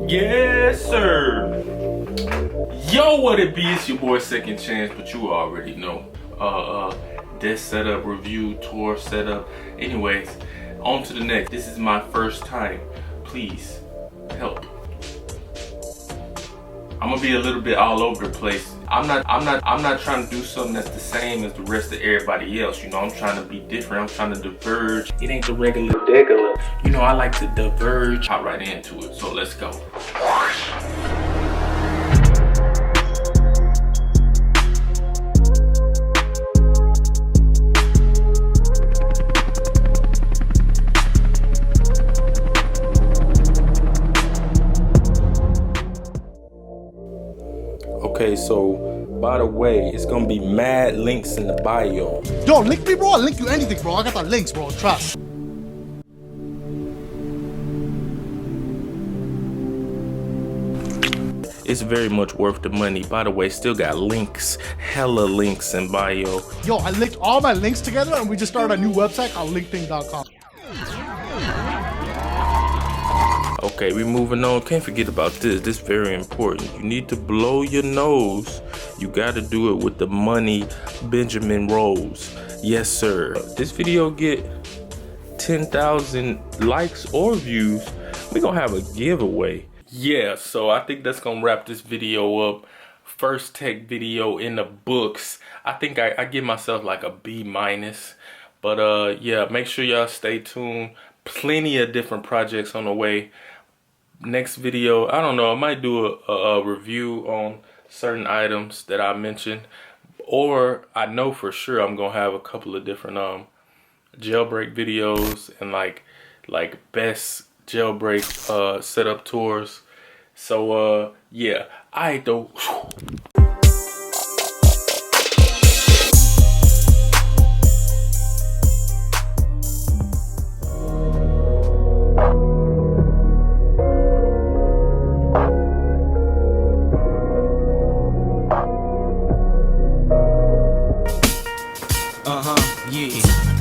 Yes, sir. Yo, what it be? It's your boy Second Chance, but you already know. Desk setup review, tour setup. Anyways, on to the next. This is my first time. Please help. I'm gonna be a little bit all over the place. I'm not trying to do something that's the same as the rest of everybody else. You know, I'm trying to be different. I'm trying to diverge. It ain't the regular. You know, I like to diverge. Hop right into it. So let's go. Okay, so by the way, it's gonna be mad links in the bio. Yo, link me, bro. I'll link you anything, bro. I got the links, bro. Trust. It's very much worth the money. By the way, still got links, hella links in bio. Yo, I linked all my links together and we just started a new website called linkthing.com. Okay, we moving on. Can't forget about this. This is very important. You need to blow your nose. You got to do it with the money Benjamin rolls. Yes, sir. This video get 10,000 likes or views. We're going to have a giveaway. Yeah, so I think that's going to wrap this video up. First tech video in the books. I think I give myself like a B-. But yeah, make sure y'all stay tuned. Plenty of different projects on the way. Next video, I don't know, I might do a review on certain items that I mentioned, or I know for sure I'm gonna have a couple of different jailbreak videos and like best jailbreak setup tours. So yeah, I though. Yeah.